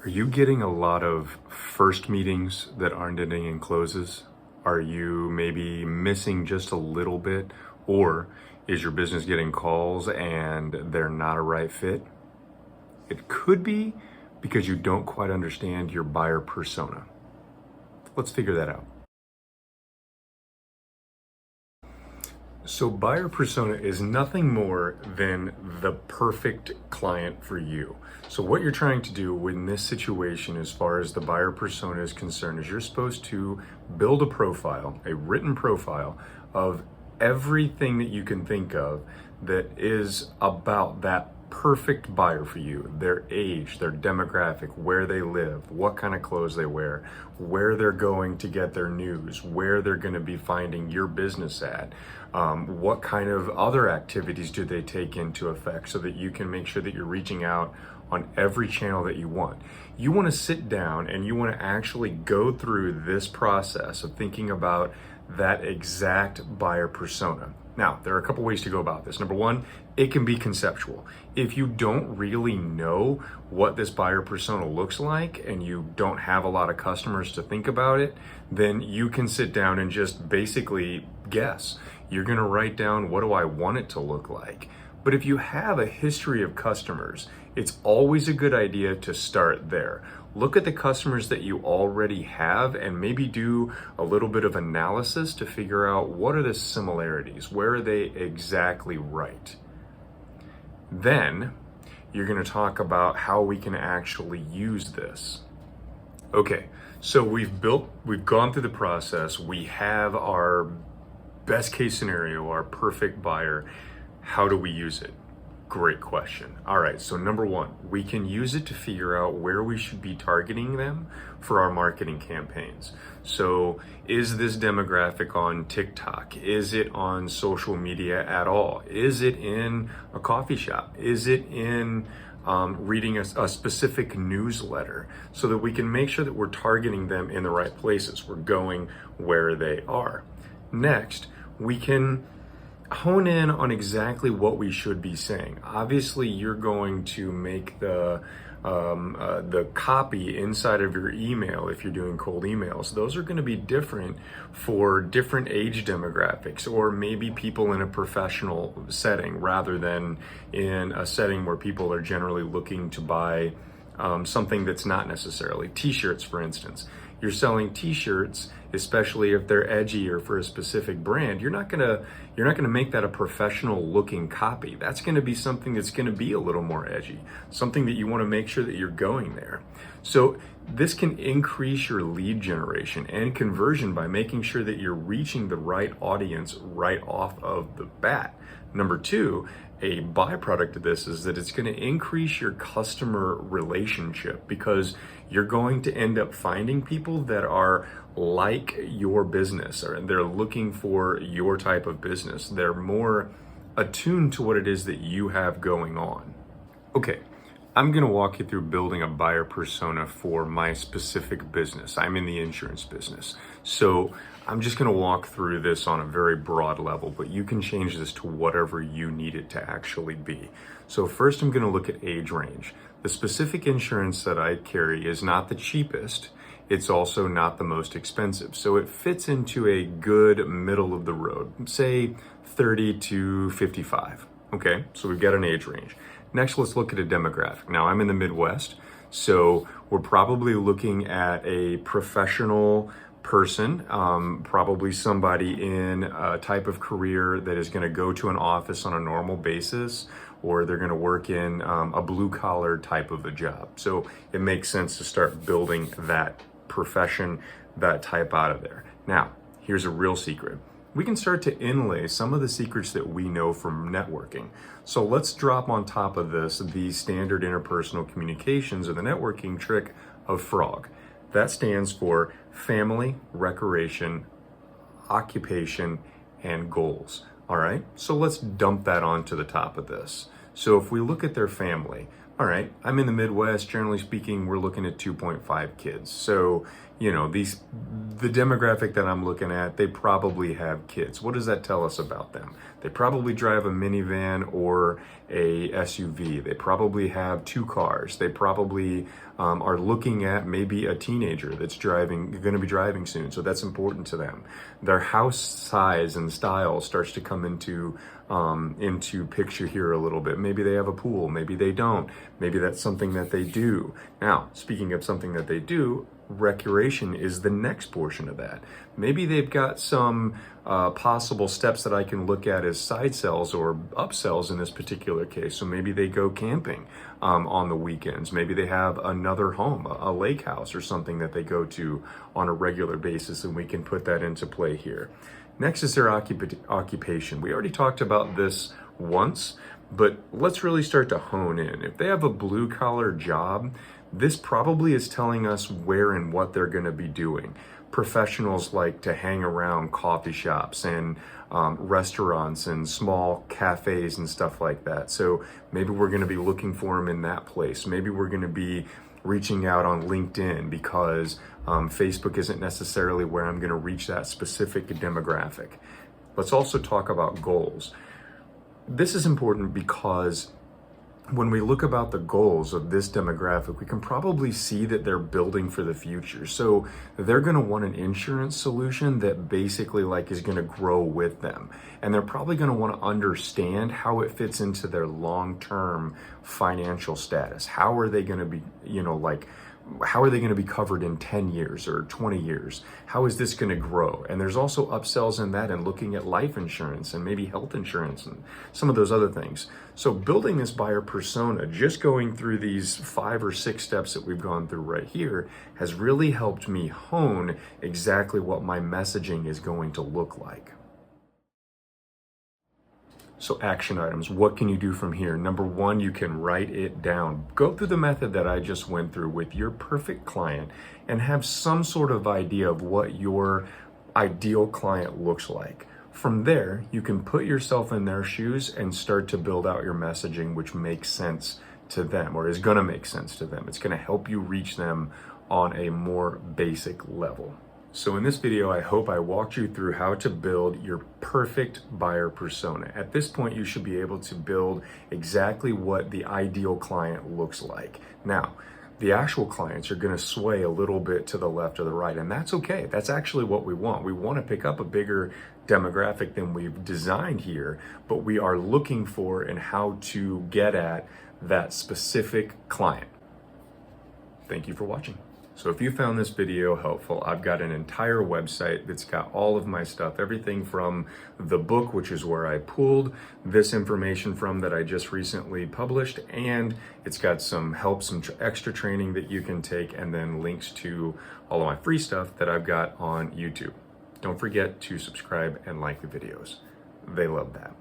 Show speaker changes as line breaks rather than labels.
Are you getting a lot of first meetings that aren't ending in closes? Are you maybe missing just a little bit? Or is your business getting calls and they're not a right fit? It could be because you don't quite understand your buyer persona. Let's figure that out. So buyer persona is nothing more than the perfect client for you. So what you're trying to do in this situation, as far as the buyer persona is concerned, is you're supposed to build a profile, a written profile of everything that you can think of that is about that perfect buyer for you: their age, their demographic, where they live, what kind of clothes they wear, where they're going to get their news, where they're going to be finding your business at, what kind of other activities do they take into effect, so that you can make sure that you're reaching out on every channel that you want. You want to sit down and you want to actually go through this process of thinking about that exact buyer persona. Now, there are a couple ways to go about this. Number one, it can be conceptual. If you don't really know what this buyer persona looks like and you don't have a lot of customers to think about it, then you can sit down and just basically guess. You're gonna write down, what do I want it to look like? But if you have a history of customers, it's always a good idea to start there. Look at the customers that you already have and maybe do a little bit of analysis to figure out what are the similarities, where are they exactly right. Then you're going to talk about how we can actually use this. Okay, so we've gone through the process. We have our best case scenario, our perfect buyer. How do we use it? Great question. All right, so number one, we can use it to figure out where we should be targeting them for our marketing campaigns. So is this demographic on TikTok? Is it on social media at all? Is it in a coffee shop? Is it in reading a specific newsletter, so that we can make sure that we're targeting them in the right places? We're going where they are. Next, we can hone in on exactly what we should be saying. Obviously, you're going to make the copy inside of your email. If you're doing cold emails, those are going to be different for different age demographics, or maybe people in a professional setting rather than in a setting where people are generally looking to buy something that's not necessarily t-shirts. For instance, you're selling t-shirts, especially if they're edgy or for a specific brand. You're not gonna make that a professional looking copy. That's gonna be something that's gonna be a little more edgy, something that you want to make sure that you're going there. So this can increase your lead generation and conversion by making sure that you're reaching the right audience right off of the bat. Number two, a byproduct of this is that it's going to increase your customer relationship, because you're going to end up finding people that are like your business, or they're looking for your type of business. They're more attuned to what it is that you have going on. Okay, I'm going to walk you through building a buyer persona for my specific business. I'm in the insurance business. So I'm just going to walk through this on a very broad level, but you can change this to whatever you need it to actually be. So first, I'm going to look at age range. The specific insurance that I carry is not the cheapest. It's also not the most expensive. So it fits into a good middle of the road, say 30 to 55. Okay, so we've got an age range. Next, let's look at a demographic. Now, I'm in the Midwest, so we're probably looking at a professional person, probably somebody in a type of career that is going to go to an office on a normal basis, or they're going to work in a blue collar type of a job. So it makes sense to start building that profession, that type out of there. Now, here's a real secret. We can start to inlay some of the secrets that we know from networking. So let's drop on top of this the standard interpersonal communications, or the networking trick of FROG. That stands for family, recreation, occupation, and goals. All right, so let's dump that onto the top of this. So if we look at their family, all right, I'm in the Midwest. Generally speaking, we're looking at 2.5 kids. So, you know, the demographic that I'm looking at, they probably have kids. What does that tell us about them? They probably drive a minivan or a SUV. They probably have 2 cars. They probably are looking at maybe a teenager that's going to be driving soon, so that's important to them. Their house size and style starts to come into picture here a little bit. Maybe they have a pool, maybe they don't. Maybe that's something that they do. Now, speaking of something that they do, recreation is the next portion of that. Maybe they've got some possible steps that I can look at as side sells or upsells in this particular case. So maybe they go camping on the weekends. Maybe they have another home, a lake house or something that they go to on a regular basis, and we can put that into play here. Next is their occupation. We already talked about this once, but let's really start to hone in. If they have a blue collar job, this probably is telling us where and what they're going to be doing. Professionals like to hang around coffee shops and restaurants and small cafes and stuff like that. So maybe we're going to be looking for them in that place. Maybe we're going to be reaching out on LinkedIn because Facebook isn't necessarily where I'm going to reach that specific demographic. Let's also talk about goals. This is important because when we look about the goals of this demographic, we can probably see that they're building for the future. So they're going to want an insurance solution that basically is going to grow with them. And they're probably going to want to understand how it fits into their long-term financial status. How are they going to be, how are they going to be covered in 10 years or 20 years? How is this going to grow? And there's also upsells in that and looking at life insurance and maybe health insurance and some of those other things. So building this buyer persona, just going through these 5 or 6 steps that we've gone through right here, has really helped me hone exactly what my messaging is going to look like. So action items, what can you do from here? Number 1, you can write it down. Go through the method that I just went through with your perfect client and have some sort of idea of what your ideal client looks like. From there, you can put yourself in their shoes and start to build out your messaging, which makes sense to them or is gonna make sense to them. It's gonna help you reach them on a more basic level. So in this video, I hope I walked you through how to build your perfect buyer persona. At this point, you should be able to build exactly what the ideal client looks like. Now, the actual clients are going to sway a little bit to the left or the right, and that's okay. That's actually what we want. We want to pick up a bigger demographic than we've designed here, but we are looking for and how to get at that specific client. Thank you for watching. So if you found this video helpful, I've got an entire website that's got all of my stuff, everything from the book, which is where I pulled this information from that I just recently published, and it's got some help, some extra training that you can take, and then links to all of my free stuff that I've got on YouTube. Don't forget to subscribe and like the videos. They love that.